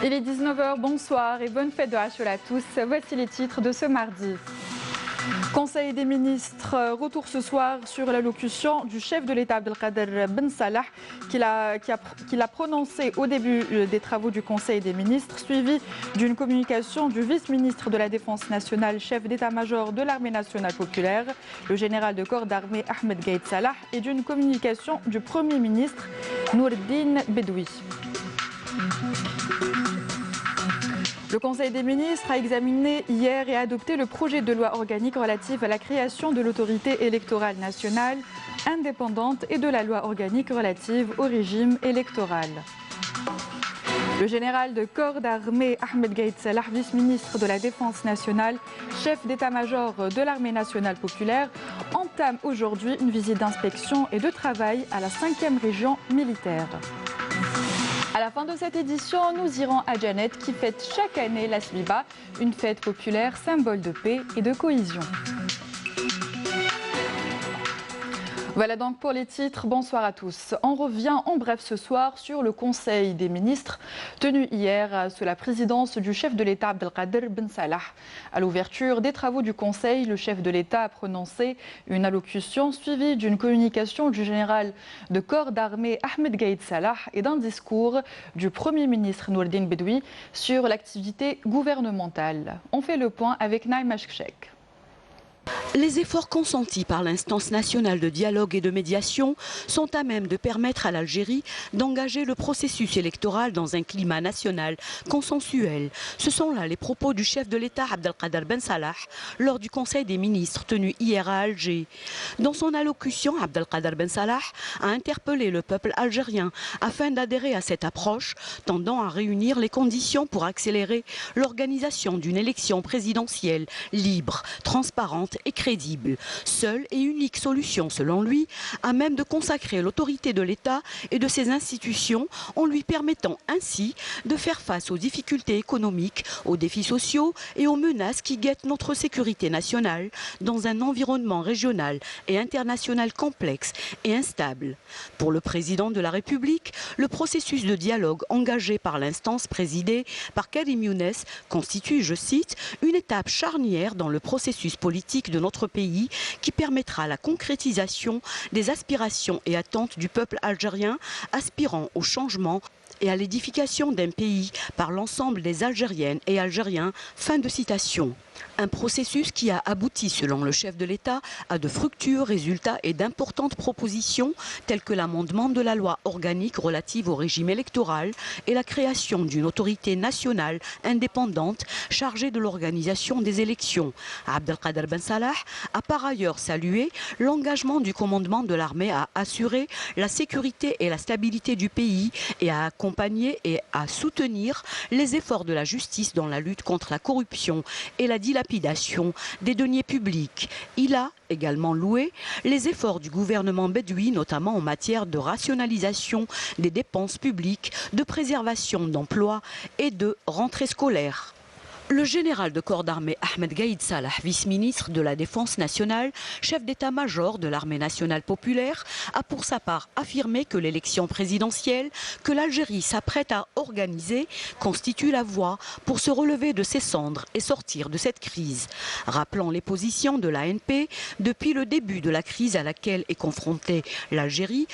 Il est 19 h, bonsoir et bonne fête de Ashura à tous. Voici les titres de ce mardi. Conseil des ministres, retour ce soir sur l'allocution du chef de l'État Abdelkader Ben Salah qu'il a prononcé au début des travaux du Conseil des ministres, suivi d'une communication du vice-ministre de la Défense nationale, chef d'état-major de l'armée nationale populaire, le général de corps d'armée Ahmed Gaïd Salah, et d'une communication du Premier ministre Nourdine Bedoui. Le Conseil des ministres a examiné hier et adopté le projet de loi organique relatif à la création de l'autorité électorale nationale indépendante et de la loi organique relative au régime électoral. Le général de corps d'armée Ahmed Gaïd Salah, vice-ministre de la Défense nationale, chef d'état-major de l'armée nationale populaire, entame aujourd'hui une visite d'inspection et de travail à la 5e région militaire. À la fin de cette édition, nous irons à Janet qui fête chaque année la Sliba, une fête populaire symbole de paix et de cohésion. Voilà donc pour les titres. Bonsoir à tous. On revient en bref ce soir sur le Conseil des ministres tenu hier sous la présidence du chef de l'État Abdelkader Ben Salah. À l'ouverture des travaux du Conseil, le chef de l'État a prononcé une allocution suivie d'une communication du général de corps d'armée Ahmed Gaïd Salah et d'un discours du Premier ministre Nourdine Bedoui sur l'activité gouvernementale. On fait le point avec Naïm Ashkchek. Les efforts consentis par l'instance nationale de dialogue et de médiation sont à même de permettre à l'Algérie d'engager le processus électoral dans un climat national consensuel. Ce sont là les propos du chef de l'État Abdelkader Ben Salah lors du Conseil des ministres tenu hier à Alger. Dans son allocution, Abdelkader Ben Salah a interpellé le peuple algérien afin d'adhérer à cette approche tendant à réunir les conditions pour accélérer l'organisation d'une élection présidentielle libre, transparente et crédible. Seule et unique solution, selon lui, à même de consacrer l'autorité de l'État et de ses institutions en lui permettant ainsi de faire face aux difficultés économiques, aux défis sociaux et aux menaces qui guettent notre sécurité nationale dans un environnement régional et international complexe et instable. Pour le président de la République, le processus de dialogue engagé par l'instance présidée par Karim Younes constitue, je cite, une étape charnière dans le processus politique de notre pays qui permettra la concrétisation des aspirations et attentes du peuple algérien aspirant au changement et à l'édification d'un pays par l'ensemble des Algériennes et Algériens. Fin de citation. Un processus qui a abouti, selon le chef de l'État, à de fructueux résultats et d'importantes propositions telles que l'amendement de la loi organique relative au régime électoral et la création d'une autorité nationale indépendante chargée de l'organisation des élections. Abdelkader Ben Salah a par ailleurs salué l'engagement du commandement de l'armée à assurer la sécurité et la stabilité du pays et à accompagner et à soutenir les efforts de la justice dans la lutte contre la corruption et la dilapidation des deniers publics. Il a également loué les efforts du gouvernement bedoui, notamment en matière de rationalisation des dépenses publiques, de préservation d'emplois et de rentrée scolaire. Le général de corps d'armée Ahmed Gaïd Salah, vice-ministre de la Défense nationale, chef d'état-major de l'armée nationale populaire, a pour sa part affirmé que l'élection présidentielle que l'Algérie s'apprête à organiser constitue la voie pour se relever de ses cendres et sortir de cette crise. Rappelant les positions de l'ANP depuis le début de la crise à laquelle est confrontée l'Algérie,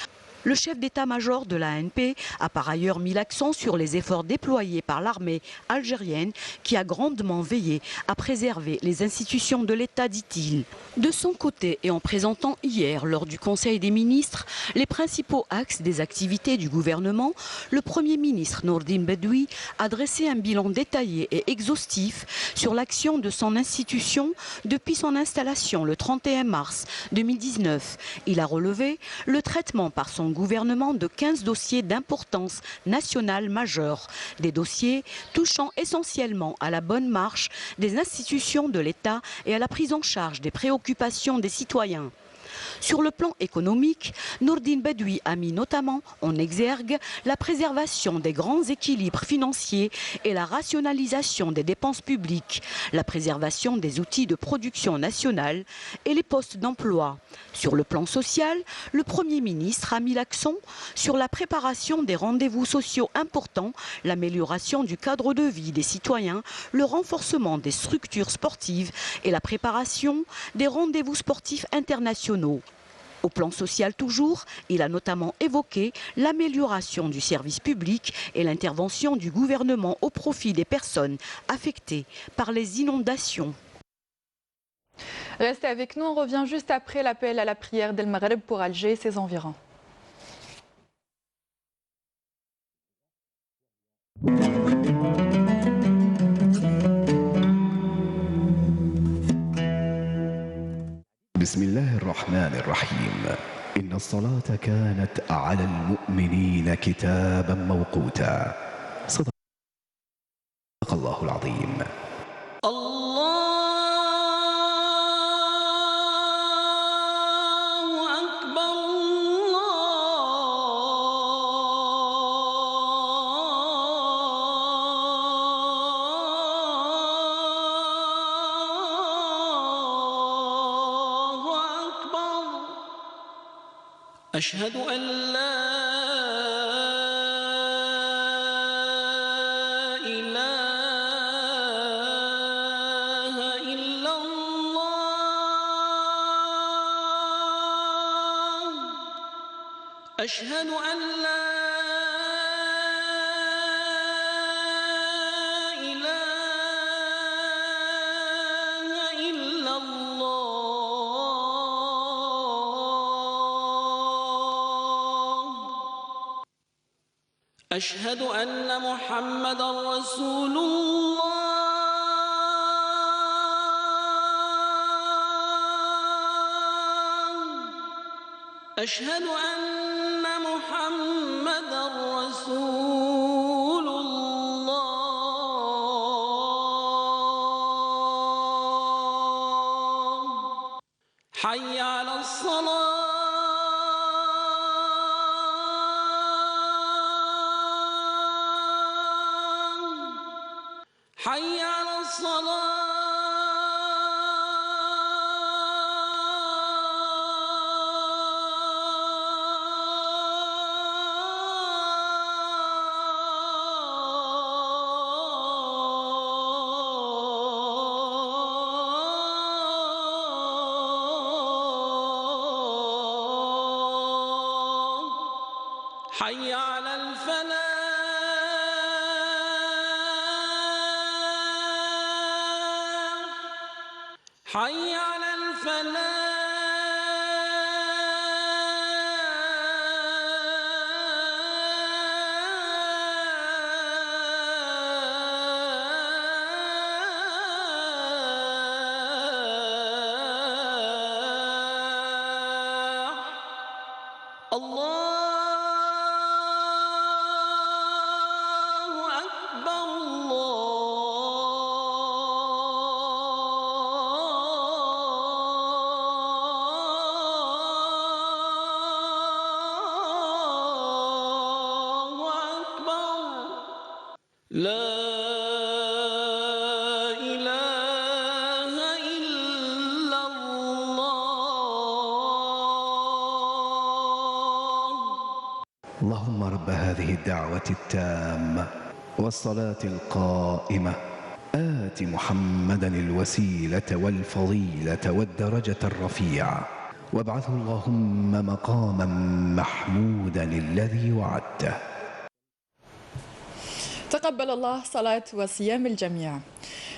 le chef d'état-major de l'ANP a par ailleurs mis l'accent sur les efforts déployés par l'armée algérienne qui a grandement veillé à préserver les institutions de l'État, dit-il. De son côté, et en présentant hier lors du Conseil des ministres les principaux axes des activités du gouvernement, le Premier ministre Nourdine Bedoui a dressé un bilan détaillé et exhaustif sur l'action de son institution depuis son installation le 31 mars 2019. Il a relevé le traitement par son gouvernement de 15 dossiers d'importance nationale majeure, des dossiers touchant essentiellement à la bonne marche des institutions de l'État et à la prise en charge des préoccupations des citoyens. Sur le plan économique, Nourdine Bedoui a mis notamment en exergue la préservation des grands équilibres financiers et la rationalisation des dépenses publiques, la préservation des outils de production nationale et les postes d'emploi. Sur le plan social, le Premier ministre a mis l'accent sur la préparation des rendez-vous sociaux importants, l'amélioration du cadre de vie des citoyens, le renforcement des structures sportives et la préparation des rendez-vous sportifs internationaux. Au plan social toujours, il a notamment évoqué l'amélioration du service public et l'intervention du gouvernement au profit des personnes affectées par les inondations. Restez avec nous, on revient juste après l'appel à la prière d'El Maghreb pour Alger et ses environs. بسم الله الرحمن الرحيم إن الصلاة كانت على المؤمنين كتابا موقوتا صدق الله العظيم. أشهد أن لا إله إلا الله أشهد أن لا إله إلا أشهد أن محمدًا رسول الله أشهد أن محمدًا رسول الله حي على الصلاة حي على الصلاة حي على الفلاح حي على الفلاح الله أكبر لا إله إلا الله اللهم رب هذه الدعوة التامة والصلاة القائمة آت محمدا الوسيلة والفضيلة والدرجة الرفيعة وابعثه اللهم مقاما محمودا الذي وعدته. تقبل الله صلاة وصيام الجميع.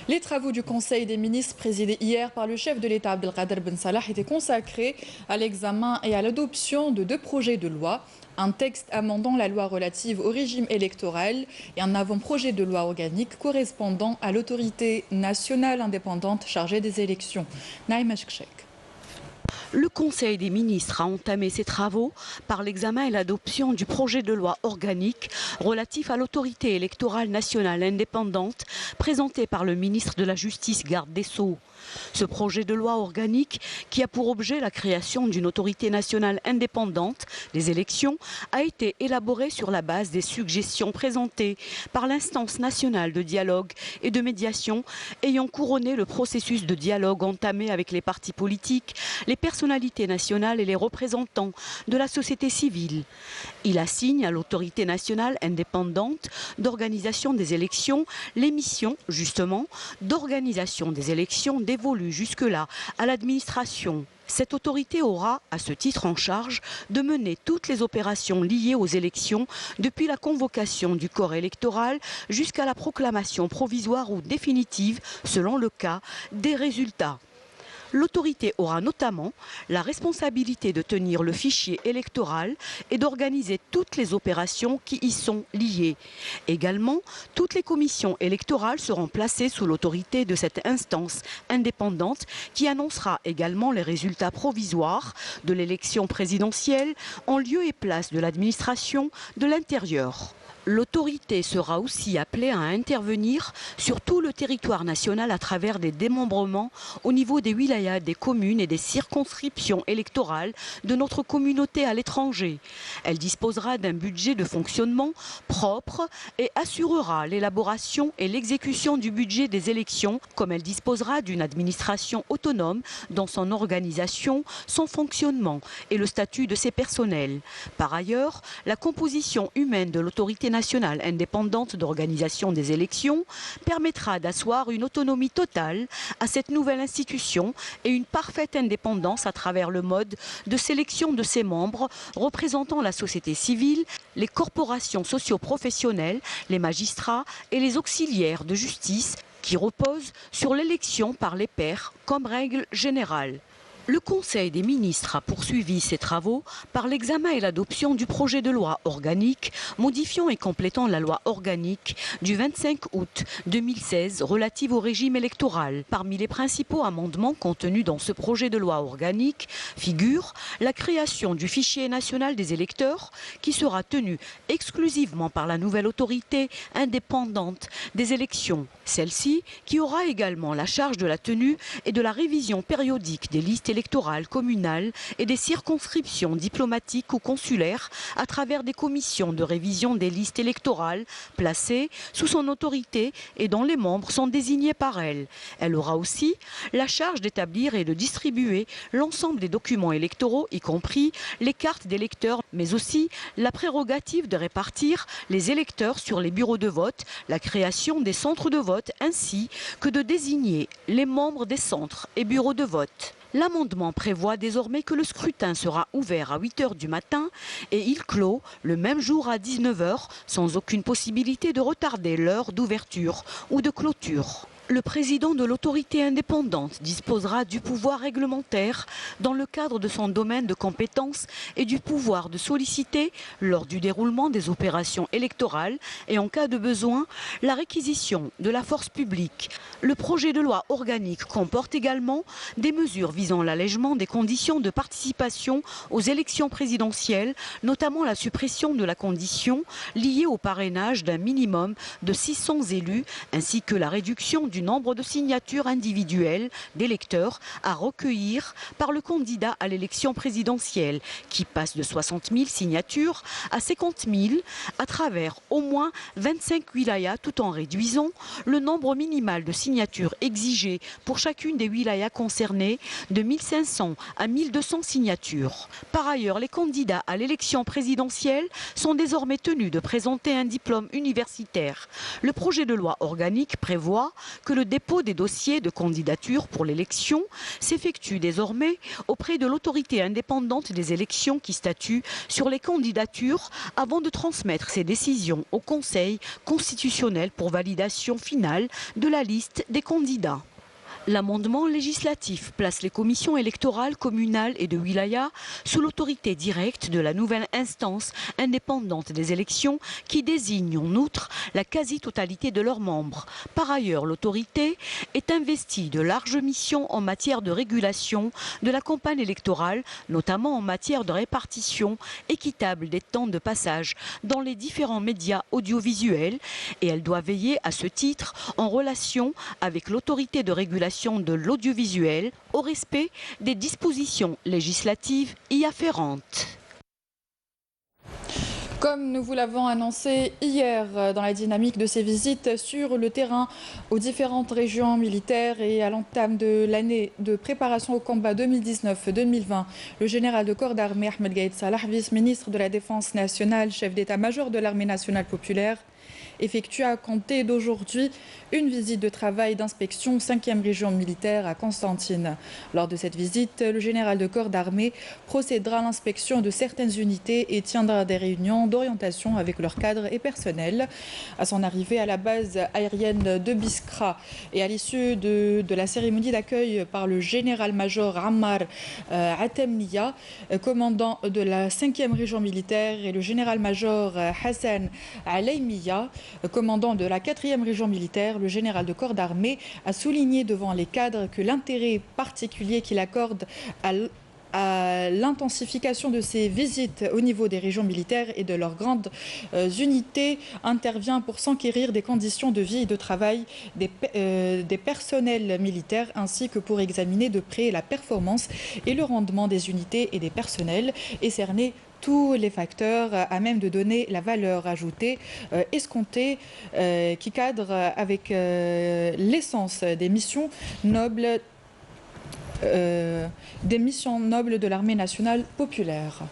Les travaux du Conseil des ministres présidés hier par le chef de l'État Abdelkader Ben Salah étaient consacrés à l'examen et à l'adoption de deux projets de loi, un texte amendant la loi relative au régime électoral et un avant-projet de loi organique correspondant à l'autorité nationale indépendante chargée des élections. Naïma Chkchek. Le Conseil des ministres a entamé ses travaux par l'examen et l'adoption du projet de loi organique relatif à l'autorité électorale nationale indépendante présenté par le ministre de la Justice, garde des Sceaux. Ce projet de loi organique, qui a pour objet la création d'une autorité nationale indépendante des élections, a été élaboré sur la base des suggestions présentées par l'instance nationale de dialogue et de médiation ayant couronné le processus de dialogue entamé avec les partis politiques, les personnalités nationales et les représentants de la société civile. Il assigne à l'autorité nationale indépendante d'organisation des élections les missions, justement, d'organisation des élections dévolues jusque-là à l'administration. Cette autorité aura, à ce titre, en charge de mener toutes les opérations liées aux élections, depuis la convocation du corps électoral jusqu'à la proclamation provisoire ou définitive, selon le cas, des résultats. L'autorité aura notamment la responsabilité de tenir le fichier électoral et d'organiser toutes les opérations qui y sont liées. Également, toutes les commissions électorales seront placées sous l'autorité de cette instance indépendante qui annoncera également les résultats provisoires de l'élection présidentielle en lieu et place de l'administration de l'Intérieur. L'autorité sera aussi appelée à intervenir sur tout le territoire national à travers des démembrements au niveau des wilayas, des communes et des circonscriptions électorales de notre communauté à l'étranger. Elle disposera d'un budget de fonctionnement propre et assurera l'élaboration et l'exécution du budget des élections, comme elle disposera d'une administration autonome dans son organisation, son fonctionnement et le statut de ses personnels. Par ailleurs, la composition humaine de l'autorité nationale indépendante d'organisation des élections permettra d'asseoir une autonomie totale à cette nouvelle institution et une parfaite indépendance à travers le mode de sélection de ses membres représentant la société civile, les corporations socio-professionnelles, les magistrats et les auxiliaires de justice qui reposent sur l'élection par les pairs comme règle générale. Le Conseil des ministres a poursuivi ses travaux par l'examen et l'adoption du projet de loi organique modifiant et complétant la loi organique du 25 août 2016 relative au régime électoral. Parmi les principaux amendements contenus dans ce projet de loi organique figure la création du fichier national des électeurs qui sera tenu exclusivement par la nouvelle autorité indépendante des élections. Celle-ci qui aura également la charge de la tenue et de la révision périodique des listes électorales communales et des circonscriptions diplomatiques ou consulaires à travers des commissions de révision des listes électorales placées sous son autorité et dont les membres sont désignés par elle. Elle aura aussi la charge d'établir et de distribuer l'ensemble des documents électoraux, y compris les cartes d'électeurs, mais aussi la prérogative de répartir les électeurs sur les bureaux de vote, la création des centres de vote ainsi que de désigner les membres des centres et bureaux de vote. L'amendement prévoit désormais que le scrutin sera ouvert à 8 h du matin et il clôt le même jour à 19 h sans aucune possibilité de retarder l'heure d'ouverture ou de clôture. Le président de l'autorité indépendante disposera du pouvoir réglementaire dans le cadre de son domaine de compétence et du pouvoir de solliciter, lors du déroulement des opérations électorales et en cas de besoin, la réquisition de la force publique. Le projet de loi organique comporte également des mesures visant l'allègement des conditions de participation aux élections présidentielles, notamment la suppression de la condition liée au parrainage d'un minimum de 600 élus, ainsi que la réduction du nombre de signatures individuelles d'électeurs à recueillir par le candidat à l'élection présidentielle, qui passe de 60 000 signatures à 50 000 à travers au moins 25 wilayas, tout en réduisant le nombre minimal de signatures exigées pour chacune des wilayas concernées de 1500 à 1200 signatures. Par ailleurs, les candidats à l'élection présidentielle sont désormais tenus de présenter un diplôme universitaire. Le projet de loi organique prévoit que le dépôt des dossiers de candidature pour l'élection s'effectue désormais auprès de l'autorité indépendante des élections qui statue sur les candidatures avant de transmettre ses décisions au Conseil constitutionnel pour validation finale de la liste des candidats. L'amendement législatif place les commissions électorales communales et de wilaya sous l'autorité directe de la nouvelle instance indépendante des élections qui désigne en outre la quasi-totalité de leurs membres. Par ailleurs, l'autorité est investie de larges missions en matière de régulation de la campagne électorale, notamment en matière de répartition équitable des temps de passage dans les différents médias audiovisuels, et elle doit veiller à ce titre en relation avec l'autorité de régulation de l'audiovisuel au respect des dispositions législatives y afférentes. Comme nous vous l'avons annoncé hier dans la dynamique de ces visites sur le terrain aux différentes régions militaires et à l'entame de l'année de préparation au combat 2019-2020, le général de corps d'armée Ahmed Gaïd Salah, vice-ministre de la Défense nationale, chef d'état-major de l'armée nationale populaire, effectue à compter d'aujourd'hui une visite de travail d'inspection 5e région militaire à Constantine. Lors de cette visite, le général de corps d'armée procédera à l'inspection de certaines unités et tiendra des réunions d'orientation avec leurs cadres et personnels. À son arrivée à la base aérienne de Biskra et à l'issue de la cérémonie d'accueil par le général-major Ammar Atemniya, commandant de la 5e région militaire, et le général-major Hassan Alaimiya, commandant de la 4e région militaire, le général de corps d'armée a souligné devant les cadres que l'intérêt particulier qu'il accorde à l'intensification de ces visites au niveau des régions militaires et de leurs grandes unités intervient pour s'enquérir des conditions de vie et de travail des personnels militaires, ainsi que pour examiner de près la performance et le rendement des unités et des personnels et cerner tous les facteurs à même de donner la valeur ajoutée escomptée qui cadre avec l'essence des missions nobles de l'armée nationale populaire.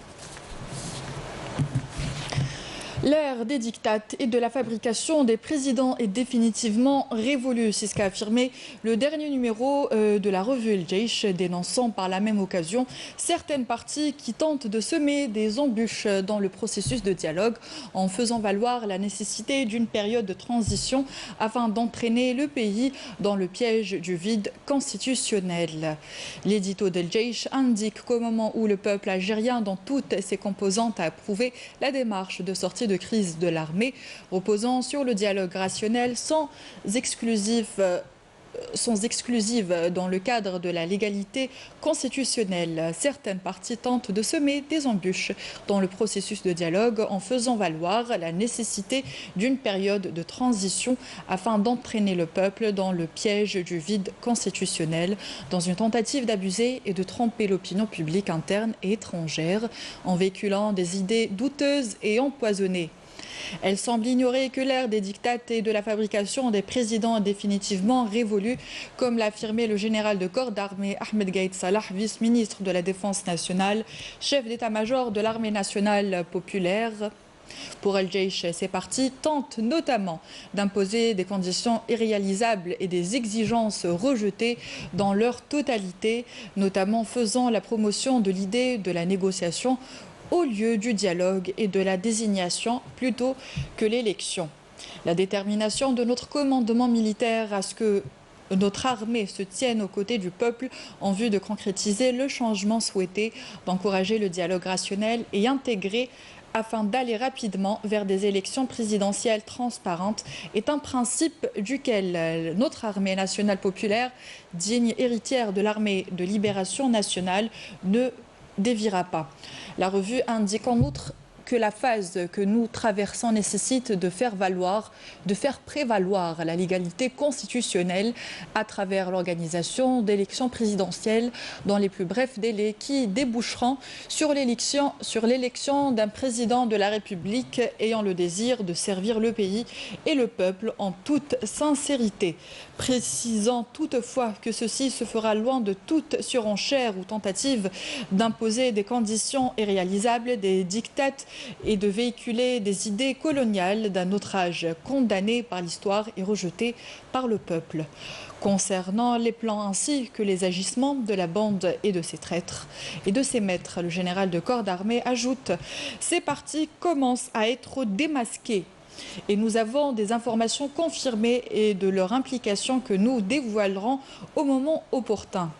L'ère des dictates et de la fabrication des présidents est définitivement révolue, c'est ce qu'a affirmé le dernier numéro de la revue El Jaish, dénonçant par la même occasion certaines parties qui tentent de semer des embûches dans le processus de dialogue en faisant valoir la nécessité d'une période de transition afin d'entraîner le pays dans le piège du vide constitutionnel. L'édito d'El Jaish indique qu'au moment où le peuple algérien dans toutes ses composantes a approuvé la démarche de sortie de crise de l'armée, reposant sur le dialogue rationnel sans exclusive dans le cadre de la légalité constitutionnelle. Certaines parties tentent de semer des embûches dans le processus de dialogue en faisant valoir la nécessité d'une période de transition afin d'entraîner le peuple dans le piège du vide constitutionnel, dans une tentative d'abuser et de tromper l'opinion publique interne et étrangère en véhiculant des idées douteuses et empoisonnées. Elle semble ignorer que l'ère des dictates et de la fabrication des présidents est définitivement révolue, comme l'a affirmé le général de corps d'armée Ahmed Gaïd Salah, vice-ministre de la Défense nationale, chef d'état-major de l'armée nationale populaire. Pour El Jaish, ces partis tentent notamment d'imposer des conditions irréalisables et des exigences rejetées dans leur totalité, notamment faisant la promotion de l'idée de la négociation au lieu du dialogue et de la désignation plutôt que l'élection. La détermination de notre commandement militaire à ce que notre armée se tienne aux côtés du peuple en vue de concrétiser le changement souhaité, d'encourager le dialogue rationnel et intégré afin d'aller rapidement vers des élections présidentielles transparentes est un principe duquel notre armée nationale populaire, digne héritière de l'armée de libération nationale, ne déviera pas. La revue indique en outre que la phase que nous traversons nécessite de faire prévaloir la légalité constitutionnelle à travers l'organisation d'élections présidentielles dans les plus brefs délais qui déboucheront sur l'élection d'un président de la République ayant le désir de servir le pays et le peuple en toute sincérité. Précisant toutefois que ceci se fera loin de toute surenchère ou tentative d'imposer des conditions irréalisables, des dictates et de véhiculer des idées coloniales d'un autre âge condamnées par l'histoire et rejetées par le peuple. Concernant les plans ainsi que les agissements de la bande et de ses traîtres et de ses maîtres, le général de corps d'armée ajoute « Ces partis commencent à être démasqués. et nous avons des informations confirmées et de leur implication que nous dévoilerons au moment opportun.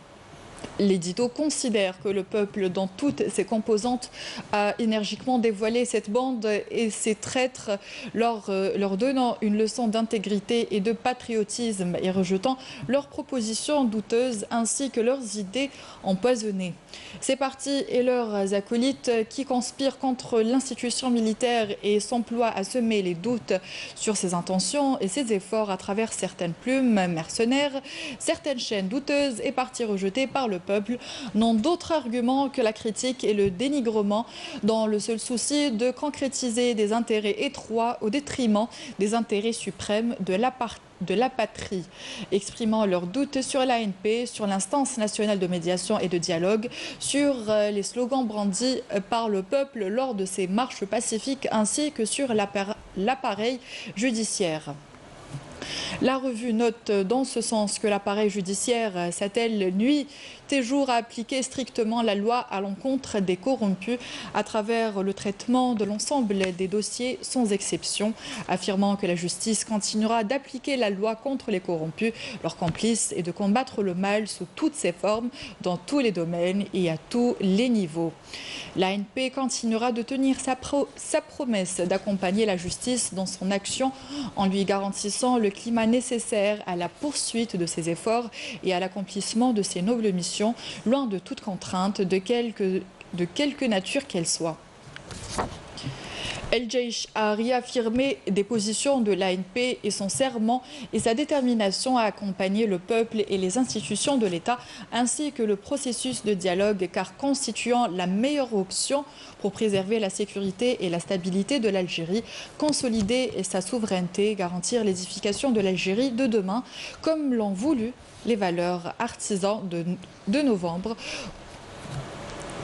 L'édito considère que le peuple, dans toutes ses composantes, a énergiquement dévoilé cette bande et ces traîtres leur donnant une leçon d'intégrité et de patriotisme et rejetant leurs propositions douteuses ainsi que leurs idées empoisonnées. Ces partis et leurs acolytes qui conspirent contre l'institution militaire et s'emploient à semer les doutes sur ses intentions et ses efforts à travers certaines plumes mercenaires, certaines chaînes douteuses et partis rejetés par le peuple n'ont d'autre argument que la critique et le dénigrement dans le seul souci de concrétiser des intérêts étroits au détriment des intérêts suprêmes de la patrie, exprimant leurs doutes sur l'ANP, sur l'instance nationale de médiation et de dialogue, sur les slogans brandis par le peuple lors de ces marches pacifiques ainsi que sur l'appareil judiciaire. La revue note dans ce sens que l'appareil judiciaire s'attelle nuit et jour à appliquer strictement la loi à l'encontre des corrompus à travers le traitement de l'ensemble des dossiers sans exception, affirmant que la justice continuera d'appliquer la loi contre les corrompus, leurs complices et de combattre le mal sous toutes ses formes, dans tous les domaines et à tous les niveaux. L'ANP continuera de tenir sa promesse d'accompagner la justice dans son action en lui garantissant le climat nécessaire à la poursuite de ses efforts et à l'accomplissement de ses nobles missions, loin de toute contrainte, de quelque nature qu'elle soit. El Jaish a réaffirmé des positions de l'ANP et son serment et sa détermination à accompagner le peuple et les institutions de l'État ainsi que le processus de dialogue car constituant la meilleure option pour préserver la sécurité et la stabilité de l'Algérie, consolider sa souveraineté, garantir l'édification de l'Algérie de demain comme l'ont voulu les valeurs artisans de novembre.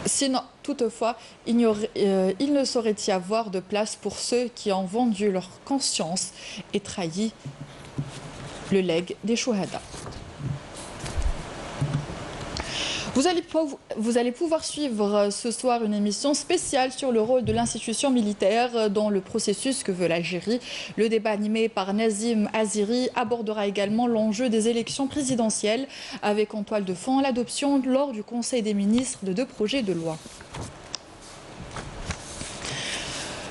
Sinon, toutefois, il ne saurait y avoir de place pour ceux qui ont vendu leur conscience et trahi le legs des Chouhada. Vous allez pouvoir suivre ce soir une émission spéciale sur le rôle de l'institution militaire dans le processus que veut l'Algérie. Le débat animé par Nazim Aziri abordera également l'enjeu des élections présidentielles avec en toile de fond l'adoption lors du Conseil des ministres de 2 projets de loi.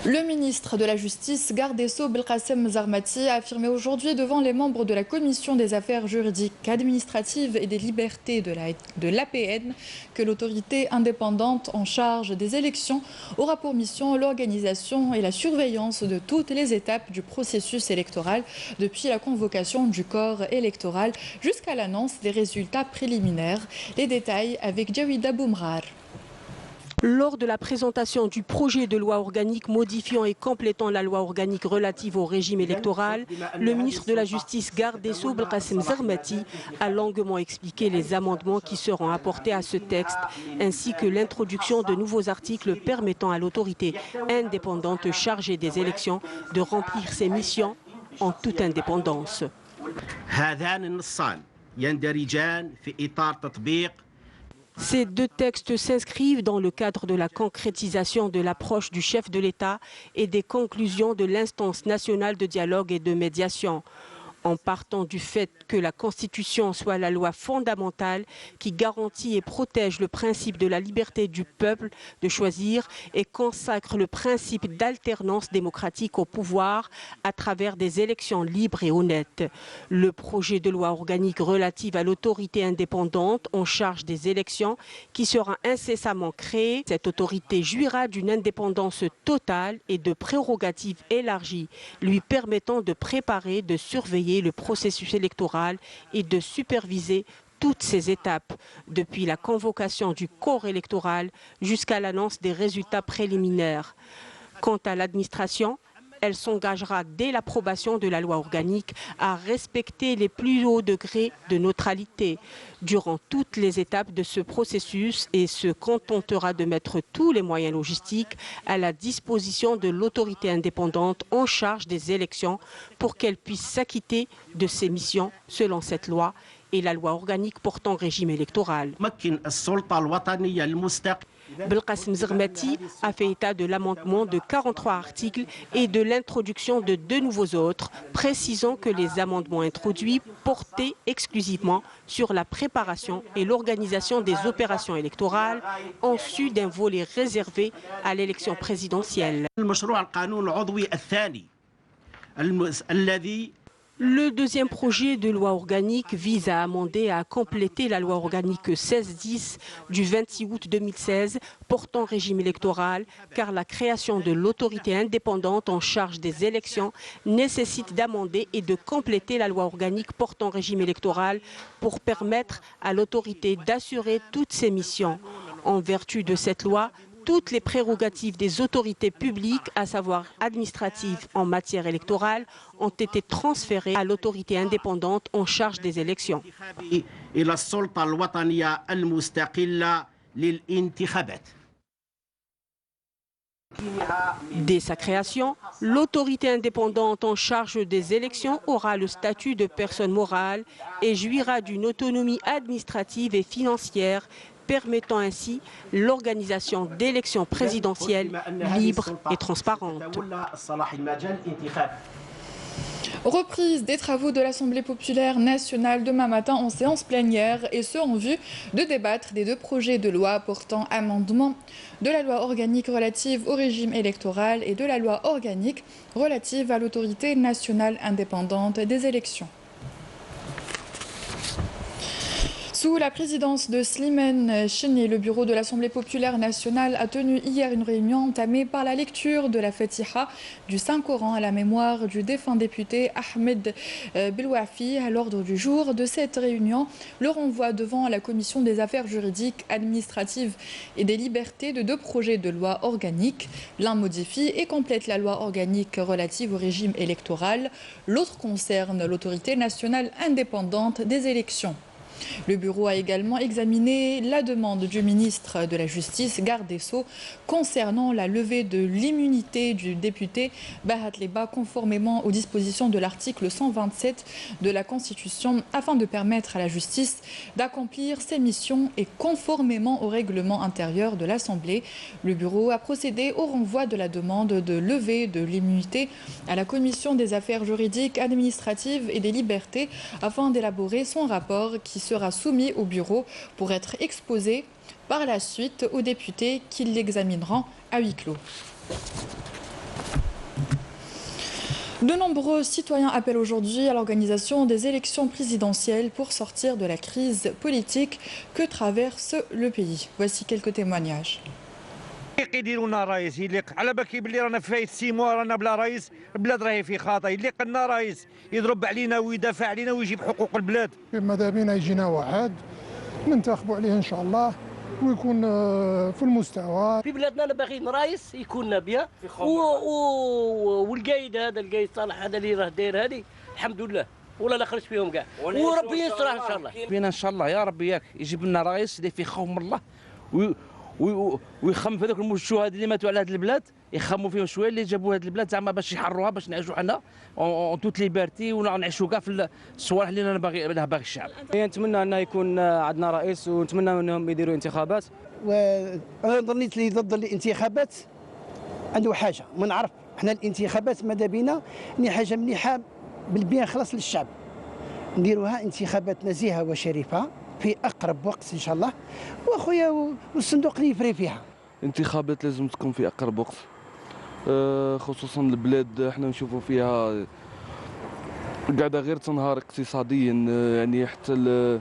Le ministre de la Justice, garde des Sceaux Belkacem Zarmati, a affirmé aujourd'hui devant les membres de la Commission des affaires juridiques, administratives et des libertés de l'APN que l'autorité indépendante en charge des élections aura pour mission l'organisation et la surveillance de toutes les étapes du processus électoral, depuis la convocation du corps électoral jusqu'à l'annonce des résultats préliminaires. Les détails avec Jawida Boumrar. Lors de la présentation du projet de loi organique modifiant et complétant la loi organique relative au régime électoral, le ministre de la Justice, garde des Sceaux Belkacem Zarmati, a longuement expliqué les amendements qui seront apportés à ce texte, ainsi que l'introduction de nouveaux articles permettant à l'autorité indépendante chargée des élections de remplir ses missions en toute indépendance. Ces 2 textes s'inscrivent dans le cadre de la concrétisation de l'approche du chef de l'État et des conclusions de l'instance nationale de dialogue et de médiation. En partant du fait que la Constitution soit la loi fondamentale qui garantit et protège le principe de la liberté du peuple de choisir et consacre le principe d'alternance démocratique au pouvoir à travers des élections libres et honnêtes. Le projet de loi organique relative à l'autorité indépendante en charge des élections qui sera incessamment créée, cette autorité jouira d'une indépendance totale et de prérogatives élargies, lui permettant de préparer, de surveiller le processus électoral et de superviser toutes ces étapes, depuis la convocation du corps électoral jusqu'à l'annonce des résultats préliminaires. Quant à l'administration, elle s'engagera dès l'approbation de la loi organique à respecter les plus hauts degrés de neutralité durant toutes les étapes de ce processus et se contentera de mettre tous les moyens logistiques à la disposition de l'autorité indépendante en charge des élections pour qu'elle puisse s'acquitter de ses missions selon cette loi et la loi organique portant régime électoral. Belkacem Zermati a fait état de l'amendement de 43 articles et de l'introduction de 2 nouveaux autres, précisant que les amendements introduits portaient exclusivement sur la préparation et l'organisation des opérations électorales, en sus d'un volet réservé à l'élection présidentielle. Le deuxième projet de loi organique vise à amender et à compléter la loi organique 1610 du 26 août 2016 portant régime électoral, car la création de l'autorité indépendante en charge des élections nécessite d'amender et de compléter la loi organique portant régime électoral pour permettre à l'autorité d'assurer toutes ses missions. En vertu de cette loi, toutes les prérogatives des autorités publiques, à savoir administratives en matière électorale, ont été transférées à l'autorité indépendante en charge des élections. Dès sa création, l'autorité indépendante en charge des élections aura le statut de personne morale et jouira d'une autonomie administrative et financière, permettant ainsi l'organisation d'élections présidentielles libres et transparentes. Reprise des travaux de l'Assemblée populaire nationale demain matin en séance plénière, et ce en vue de débattre des 2 projets de loi portant amendement de la loi organique relative au régime électoral et de la loi organique relative à l'autorité nationale indépendante des élections. Sous la présidence de Slimane Cheni, le bureau de l'Assemblée populaire nationale a tenu hier une réunion entamée par la lecture de la Fatiha du Saint-Coran à la mémoire du défunt député Ahmed Belwafi. À l'ordre du jour de cette réunion, le renvoi devant la Commission des affaires juridiques, administratives et des libertés de 2 projets de loi organiques. L'un modifie et complète la loi organique relative au régime électoral. L'autre concerne l'autorité nationale indépendante des élections. Le bureau a également examiné la demande du ministre de la Justice, garde des Sceaux, concernant la levée de l'immunité du député Bahat Leba conformément aux dispositions de l'article 127 de la Constitution, afin de permettre à la justice d'accomplir ses missions et conformément au règlement intérieur de l'Assemblée. Le bureau a procédé au renvoi de la demande de levée de l'immunité à la Commission des affaires juridiques, administratives et des libertés afin d'élaborer son rapport qui sera soumis au bureau pour être exposé par la suite aux députés qui l'examineront à huis clos. De nombreux citoyens appellent aujourd'hui à l'organisation des élections présidentielles pour sortir de la crise politique que traverse le pays. Voici quelques témoignages. يديرونا رئيس يليق على بالك بلي رانا فايت 6 موا رانا بلا رئيس البلاد راهي في خطا يليق لنا رئيس يضرب علينا ويدافع علينا ويجيب حقوق البلاد. ماذا بينا يجينا واحد ننتخبوا عليه ان شاء الله ويكون في المستوى. في بلادنا انا باغيين رئيس يكون نابيه والقايد هذا القايد صالح هذا اللي راه داير هذه الحمد لله ولا لا خرج فيهم كاع وربي يسترها ان شاء الله. بينا ان شاء الله يا ربي ياك يجيب لنا رئيس اللي فيه خوف من الله ويخمم في هذوك الشهداء اللي ماتوا على هذه البلاد، يخموا فيهم شويه اللي جابوا هذه البلاد زعما باش يحرروها باش نعيشوا حنا اون توت ليبرتي ونعيشوا كاع في الصوالح اللي انا باغي الشعب. نتمنى انه يكون عندنا رئيس ونتمنى انهم يديروا انتخابات. وانا ظنيت اللي ضد الانتخابات عنده حاجه ما نعرف. حنا الانتخابات ماذا بينا حاجه مليحه بالبيان خلاص للشعب، نديروها انتخابات نزيهه وشريفه في اقرب وقت ان شاء الله، واخويا والصندوق اللي يفري فيها. الانتخابات لازم تكون في اقرب وقت، خصوصا البلاد احنا نشوفوا فيها قاعده غير تنهار اقتصاديا، يعني حتى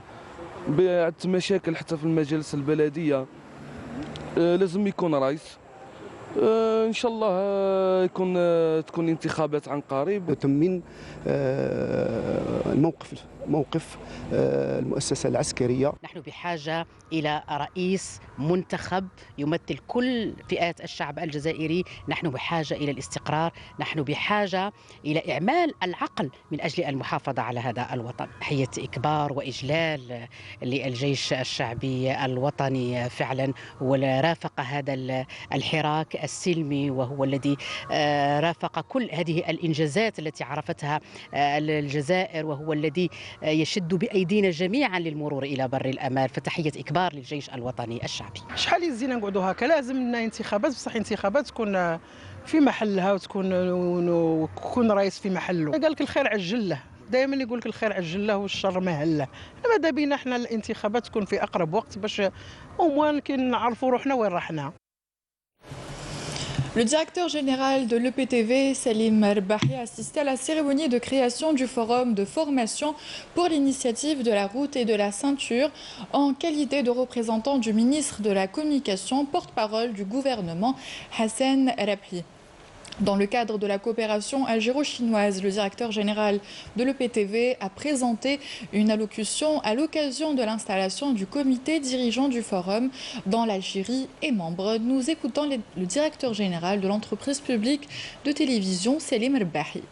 مشاكل حتى في المجالس البلديه. لازم يكون رئيس ان شاء الله تكون انتخابات عن قريب. من موقف المؤسسة العسكرية، نحن بحاجة إلى رئيس منتخب يمثل كل فئات الشعب الجزائري. نحن بحاجة إلى الاستقرار، نحن بحاجة إلى إعمال العقل من أجل المحافظة على هذا الوطن. تحية إكبار وإجلال للجيش الشعبي الوطني فعلا، ورافق هذا الحراك السلمي، وهو الذي رافق كل هذه الإنجازات التي عرفتها الجزائر، وهو الذي يشد بأيدينا جميعا للمرور إلى بر الأمان. فتحية إكبار للجيش الوطني الشعبي. شحال يزينا نقعدوا هكا؟ لازم لنا انتخابات، بصح انتخابات تكون في محلها وتكون رئيس في محله. قال لك الخير عجل له، دائما يقول لك الخير عجل له والشر مهل له. ماذا بينا احنا الانتخابات تكون في اقرب وقت باش كي نعرفوا روحنا وين راحنا. Le directeur général de l'EPTV, Salim Erbahi, assistait à la cérémonie de création du forum de formation pour l'initiative de la route et de la ceinture en qualité de représentant du ministre de la Communication, porte-parole du gouvernement, Hassan Rabhi. Dans le cadre de la coopération algéro-chinoise, le directeur général de l'EPTV a présenté une allocution à l'occasion de l'installation du comité dirigeant du forum dans l'Algérie et membres. Nous écoutons le directeur général de l'entreprise publique de télévision, Salim Erbahi.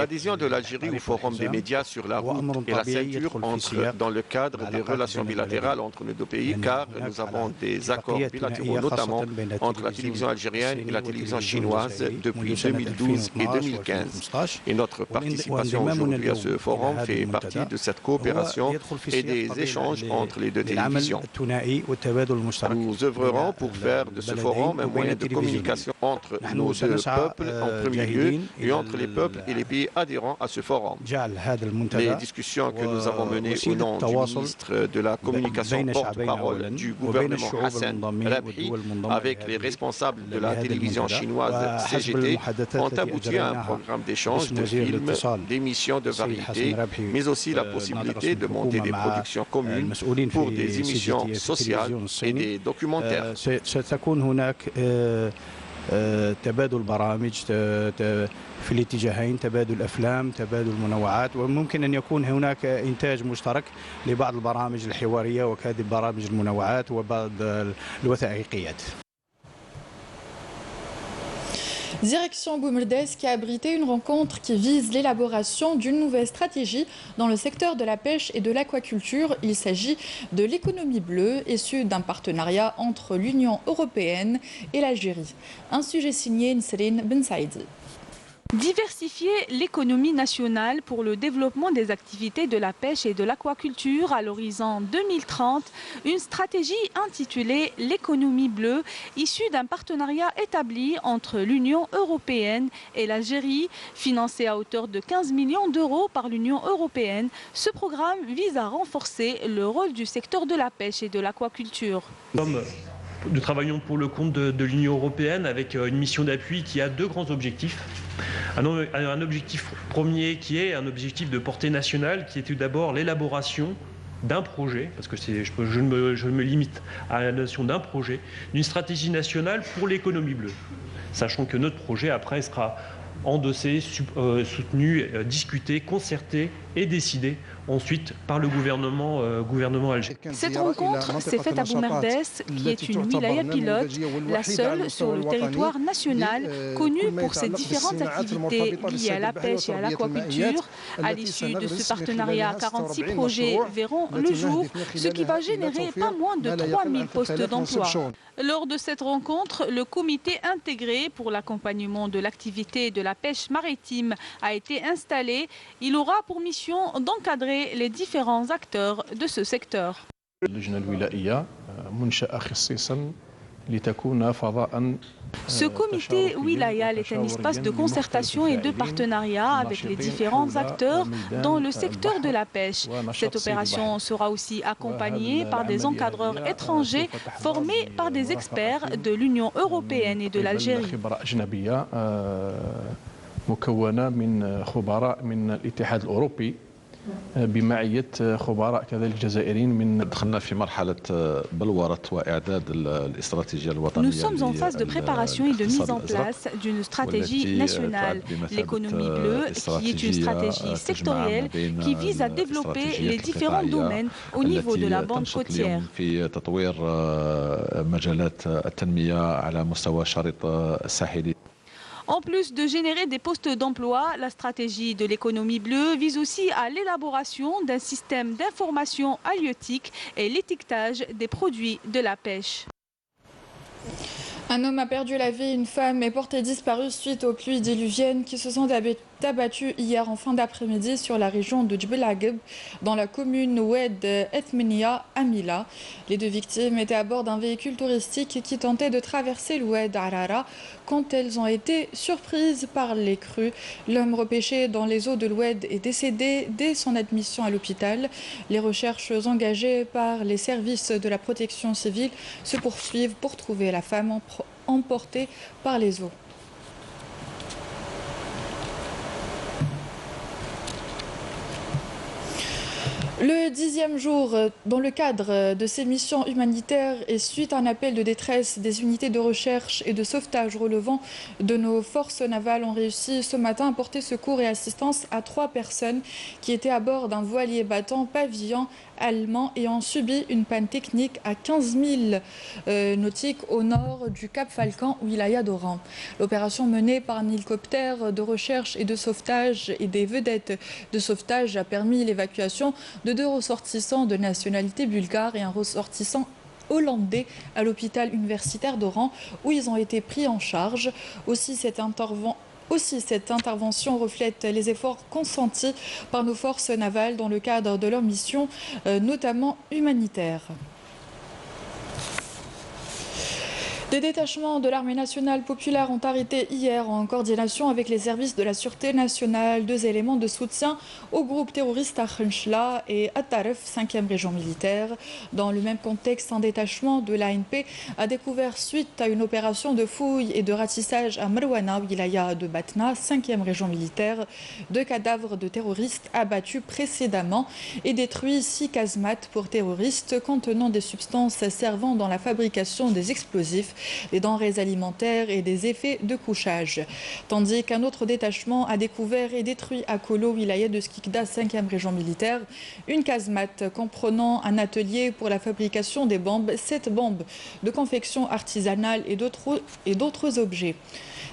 L'adhésion de l'Algérie au Forum des médias sur la route et la ceinture entre dans le cadre des relations bilatérales entre nos deux pays, car nous avons des accords bilatéraux, notamment entre la télévision algérienne et la télévision chinoise depuis 2012 et 2015. Et notre participation aujourd'hui à ce forum fait partie de cette coopération et des échanges entre les deux télévisions. Nous œuvrerons pour faire de ce forum un moyen de communication entre nos deux peuples en premier lieu et entre les peuples et les pays adhérents à ce forum. Les discussions que nous avons menées au nom du ministre de la Communication porte-parole du gouvernement Hassan Rabhi avec les responsables de la télévision chinoise CGT ont abouti à un programme d'échange de films, d'émissions de variété, mais aussi la possibilité de monter des productions communes pour des émissions sociales et des documentaires. تبادل برامج في الاتجاهين، تبادل أفلام، تبادل منوعات، وممكن أن يكون هناك إنتاج مشترك لبعض البرامج الحوارية وكذلك برامج المنوعات وبعض الوثائقيات. Direction Boumerdès qui a abrité une rencontre qui vise l'élaboration d'une nouvelle stratégie dans le secteur de la pêche et de l'aquaculture. Il s'agit de l'économie bleue issue d'un partenariat entre l'Union européenne et l'Algérie. Un sujet signé Nsrine Ben Saïdi. Diversifier l'économie nationale pour le développement des activités de la pêche et de l'aquaculture à l'horizon 2030, une stratégie intitulée l'économie bleue, issue d'un partenariat établi entre l'Union européenne et l'Algérie, financé à hauteur de 15 millions d'euros par l'Union européenne. Ce programme vise à renforcer le rôle du secteur de la pêche et de l'aquaculture. Nous travaillons pour le compte de l'Union européenne avec une mission d'appui qui a deux grands objectifs. Un objectif premier qui est un objectif de portée nationale, qui est tout d'abord l'élaboration d'un projet, parce que je me limite à la notion d'un projet, d'une stratégie nationale pour l'économie bleue. Sachant que notre projet après sera endossé, soutenu, discuté, concerté et décidé ensuite par le gouvernement algérien. Cette rencontre s'est faite à Boumerdès, qui est une wilaya pilote, la seule sur le territoire national, connue pour ses différentes activités liées à la pêche et à l'aquaculture. À l'issue de ce partenariat, 46 projets verront le jour, ce qui va générer pas moins de 3000 postes d'emploi. Lors de cette rencontre, le comité intégré pour l'accompagnement de l'activité de la pêche maritime a été installé. Il aura pour mission d'encadrer les différents acteurs de ce secteur. Ce comité Wilayal est un espace de concertation et de partenariat avec les différents acteurs dans le secteur de la pêche. Cette opération sera aussi accompagnée par des encadreurs étrangers formés par des experts de l'Union européenne et de l'Algérie. مكونة من خبراء من الاتحاد الأوروبي بمعية خبراء كذلك جزائريين من دخلنا في مرحلة بلورة وإعداد الاستراتيجية الوطنية. Nous sommes en phase de préparation et de mise en place d'une stratégie nationale, l'économie bleue, qui est une stratégie sectorielle qui vise à développer les différents domaines au niveau de la bande côtière. في تطوير مجالات التنمية على مستوى الشريط الساحلي. En plus de générer des postes d'emploi, la stratégie de l'économie bleue vise aussi à l'élaboration d'un système d'information halieutique et l'étiquetage des produits de la pêche. Un homme a perdu la vie, une femme est portée disparue suite aux pluies diluviennes qui se sont abattues hier en fin d'après-midi sur la région de Djbel Ageb, dans la commune Oued Ethmenia à Mila. Les deux victimes étaient à bord d'un véhicule touristique qui tentait de traverser l'Oued Arara quand elles ont été surprises par les crues. L'homme repêché dans les eaux de l'Oued est décédé dès son admission à l'hôpital. Les recherches engagées par les services de la protection civile se poursuivent pour trouver la femme emportée par les eaux. Le 10e jour, dans le cadre de ces missions humanitaires et suite à un appel de détresse des unités de recherche et de sauvetage relevant de nos forces navales, ont réussi ce matin à porter secours et assistance à 3 personnes qui étaient à bord d'un voilier battant pavillon allemand ayant subi une panne technique à 15 000 nautiques au nord du Cap Falcon, wilaya d'Oran. L'opération menée par un hélicoptère de recherche et de sauvetage et des vedettes de sauvetage a permis l'évacuation de 2 ressortissants de nationalité bulgare et un ressortissant hollandais à l'hôpital universitaire d'Oran où ils ont été pris en charge. Aussi, cette intervention reflète les efforts consentis par nos forces navales dans le cadre de leur mission, notamment humanitaire. Des détachements de l'armée nationale populaire ont arrêté hier, en coordination avec les services de la Sûreté nationale, 2 éléments de soutien au groupe terroriste Akhenchla et Ataref, 5e région militaire. Dans le même contexte, un détachement de l'ANP a découvert, suite à une opération de fouille et de ratissage à Marwana, wilaya de Batna, 5e région militaire, 2 cadavres de terroristes abattus précédemment et détruit 6 casemates pour terroristes contenant des substances servant dans la fabrication des explosifs, des denrées alimentaires et des effets de couchage. Tandis qu'un autre détachement a découvert et détruit à Kolo, wilaya de Skikda, 5e région militaire, une casemate comprenant un atelier pour la fabrication des bombes, 7 bombes de confection artisanale et d'autres objets.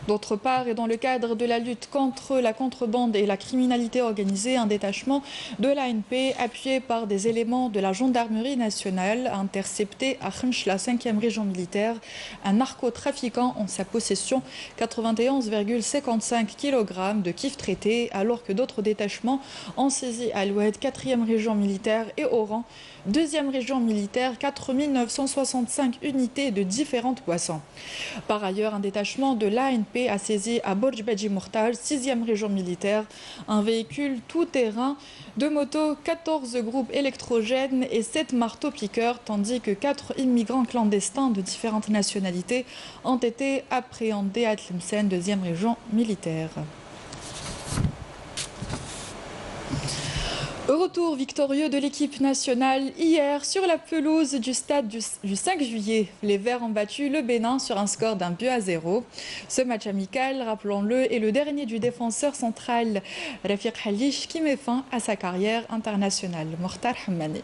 D'autre part, et dans le cadre de la lutte contre la contrebande et la criminalité organisée, un détachement de l'ANP, appuyé par des éléments de la gendarmerie nationale, a intercepté à Khenchla, 5e région militaire, un narcotrafiquant en sa possession 91,55 kg de kif traité, alors que d'autres détachements ont saisi à l'Oued, 4e région militaire, et Oran, 2e région militaire, 4 965 unités de différentes poissons. Par ailleurs, un détachement de l'ANP a saisi à Borj Badji Mourtaj, 6e région militaire, un véhicule tout-terrain, 2 motos, 14 groupes électrogènes et 7 marteaux-piqueurs, tandis que 4 immigrants clandestins de différentes nationalités ont été appréhendés à Tlemcen, 2e région militaire. Retour victorieux de l'équipe nationale hier sur la pelouse du stade du 5 juillet. Les Verts ont battu le Bénin sur un score d'1-0. Ce match amical, rappelons-le, est le dernier du défenseur central Rafiq Halish qui met fin à sa carrière internationale. Mokhtar Hammani.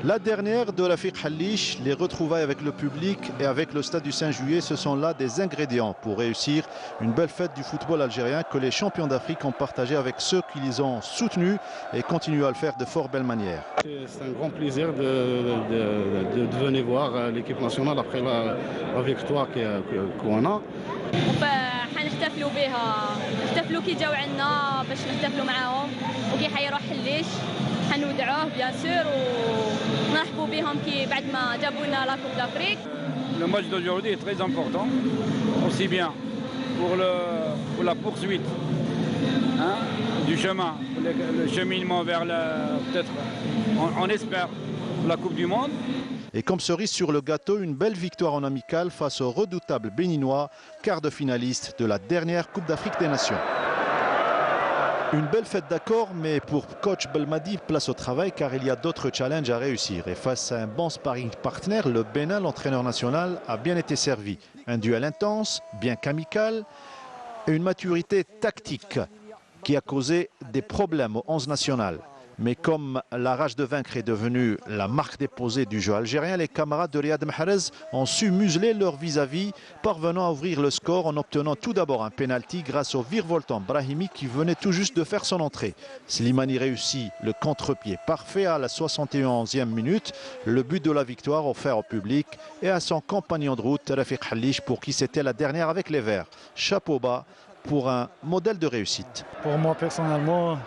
La dernière de Rafiq Halish, les retrouvailles avec le public et avec le stade du 5 juillet, ce sont là des ingrédients pour réussir une belle fête du football algérien que les champions d'Afrique ont partagé avec ceux qui les ont soutenus et continuent à le faire de fort belle manière. C'est un grand plaisir de venir voir l'équipe nationale après la victoire qu'on a. حنحتفلوا بها احتفلوا كي جاو عندنا باش نحتفلوا معاهم وكي حيروح حليش حنودعوه بيان سور ونرحبوا بهم كي بعد ما جابوا لنا لا كوب d'Afrique. Le match d'aujourd'hui est très important, aussi bien pour la poursuite du chemin, le cheminement vers peut-être, on espère, la Coupe du Monde. Et comme cerise sur le gâteau, une belle victoire en amical face au redoutable béninois, quart de finaliste de la dernière Coupe d'Afrique des Nations. Une belle fête d'accord, mais pour coach Belmadi, place au travail car il y a d'autres challenges à réussir. Et face à un bon sparring partner, le Bénin, l'entraîneur national, a bien été servi. Un duel intense, bien qu'amical, et une maturité tactique qui a causé des problèmes au 11 national. Mais comme la rage de vaincre est devenue la marque déposée du jeu algérien, les camarades de Riyad Mahrez ont su museler leur vis-à-vis, parvenant à ouvrir le score en obtenant tout d'abord un pénalty grâce au virevoltant Brahimi qui venait tout juste de faire son entrée. Slimani réussit le contre-pied parfait à la 71e minute, le but de la victoire offert au public et à son compagnon de route Rafiq Hallich pour qui c'était la dernière avec les Verts. Chapeau bas pour un modèle de réussite. Pour moi personnellement,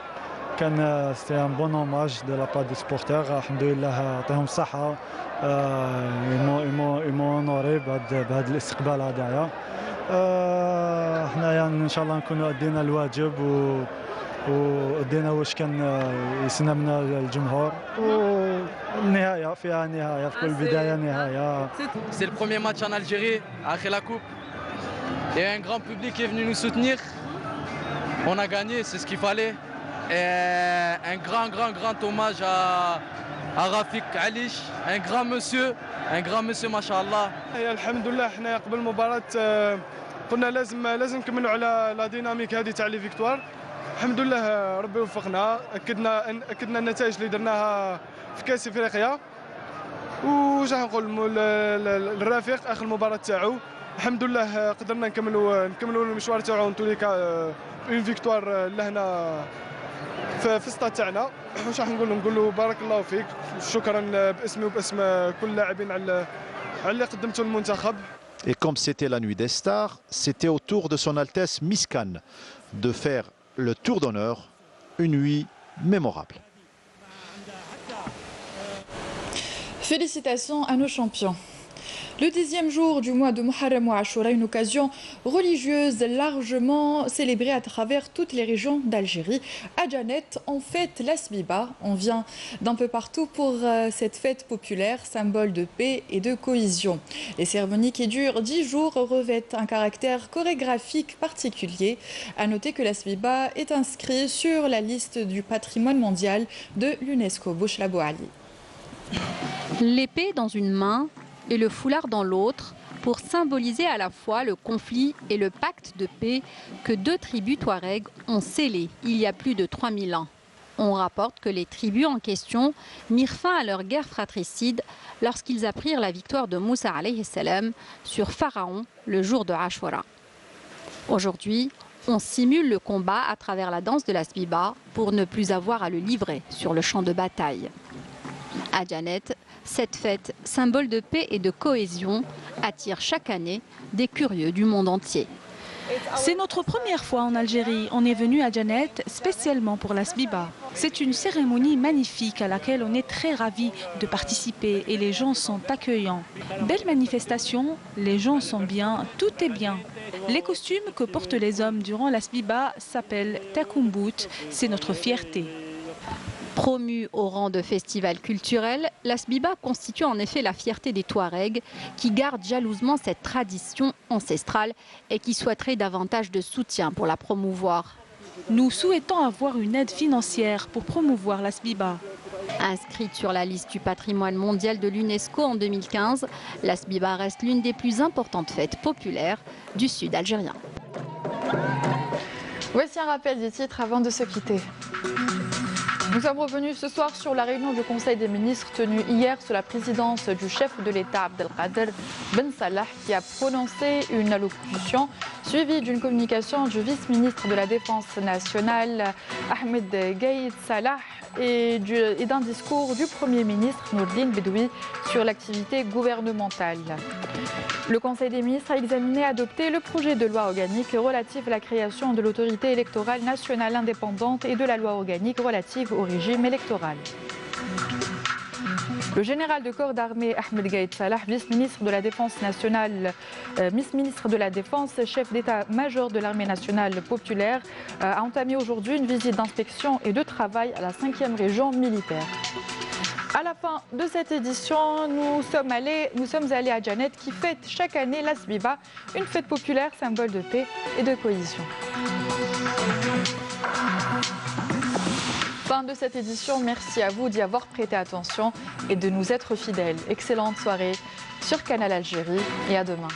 c'était un bon hommage de la part des supporters. Alhamdoulilah, يعطيهم الصحة. ils m'ont honoré بهذا الاستقبال هذايا. حنايا ان شاء الله نكونوا ادينا الواجب وادينا واش كان يسنى منا الجمهور والنهاية فيها نهاية في كل بداية نهاية. C'est le premier match en Algérie après la coupe. Et un grand public est venu nous soutenir. On a gagné, c'est ce qu'il fallait. Et un grand hommage à Rafiq Hallich, un grand monsieur ما شاء الله. الحمد لله احنا قبل المباراة قلنا لازم نكملوا على لا ديناميك هذه تاع لي فيكتوار. الحمد لله ربي وفقنا، اكدنا النتائج اللي درناها في كاس افريقيا. وش راح نقول الرفيق اخر المباراة تاعو الحمد لله قدرنا نكملوا المشوار تاعو نتوليكا اون فيكتوار لهنا في السطاد تاعنا. واش راح نقولوا بارك الله فيك، شكرا باسمي وباسم كل اللاعبين على اللي قدمتوا المنتخب. Et comme c'était la nuit des stars, c'était au tour de son Altesse Miss Khan de faire le tour d'honneur, une nuit mémorable. Félicitations à nos champions. Le 10e jour du mois de Muharram ou Ashura, une occasion religieuse largement célébrée à travers toutes les régions d'Algérie. À Djanet, on fête la Sbiba. On vient d'un peu partout pour cette fête populaire, symbole de paix et de cohésion. Les cérémonies qui durent 10 jours revêtent un caractère chorégraphique particulier. À noter que la Sbiba est inscrite sur la liste du patrimoine mondial de l'UNESCO. Bouchla Bouali. L'épée dans une main et le foulard dans l'autre pour symboliser à la fois le conflit et le pacte de paix que deux tribus touaregs ont scellé il y a plus de 3000 ans. On rapporte que les tribus en question mirent fin à leur guerre fratricide lorsqu'ils apprirent la victoire de Moussa alayhi salam sur Pharaon le jour de Ashura. Aujourd'hui, on simule le combat à travers la danse de la Sbiba pour ne plus avoir à le livrer sur le champ de bataille. À Djanet, cette fête, symbole de paix et de cohésion, attire chaque année des curieux du monde entier. C'est notre première fois en Algérie. On est venu à Djanet spécialement pour la Sbiba. C'est une cérémonie magnifique à laquelle on est très ravis de participer et les gens sont accueillants. Belle manifestation, les gens sont bien, tout est bien. Les costumes que portent les hommes durant la Sbiba s'appellent Takumbout, c'est notre fierté. Promue au rang de festival culturel, la Sbiba constitue en effet la fierté des Touaregs qui gardent jalousement cette tradition ancestrale et qui souhaiteraient davantage de soutien pour la promouvoir. Nous souhaitons avoir une aide financière pour promouvoir la Sbiba. Inscrite sur la liste du patrimoine mondial de l'UNESCO en 2015, la Sbiba reste l'une des plus importantes fêtes populaires du sud algérien. Voici un rappel des titres avant de se quitter. Nous sommes revenus ce soir sur la réunion du Conseil des ministres tenue hier sous la présidence du chef de l'État Abdelkader Ben Salah qui a prononcé une allocution suivie d'une communication du vice-ministre de la Défense nationale Ahmed Gaïd Salah et d'un discours du Premier ministre Nourdine Bedoui sur l'activité gouvernementale. Le Conseil des ministres a examiné et adopté le projet de loi organique relatif à la création de l'autorité électorale nationale indépendante et de la loi organique relative au régime électoral. Le général de corps d'armée Ahmed Gaïd Salah, vice-ministre de la Défense nationale, vice-ministre de la Défense, chef d'état-major de l'armée nationale populaire, a entamé aujourd'hui une visite d'inspection et de travail à la 5e région militaire. À la fin de cette édition, nous sommes allés à Djanet qui fête chaque année la Sbiba, une fête populaire, symbole de paix et de cohésion. Fin de cette édition, merci à vous d'y avoir prêté attention et de nous être fidèles. Excellente soirée sur Canal Algérie et à demain.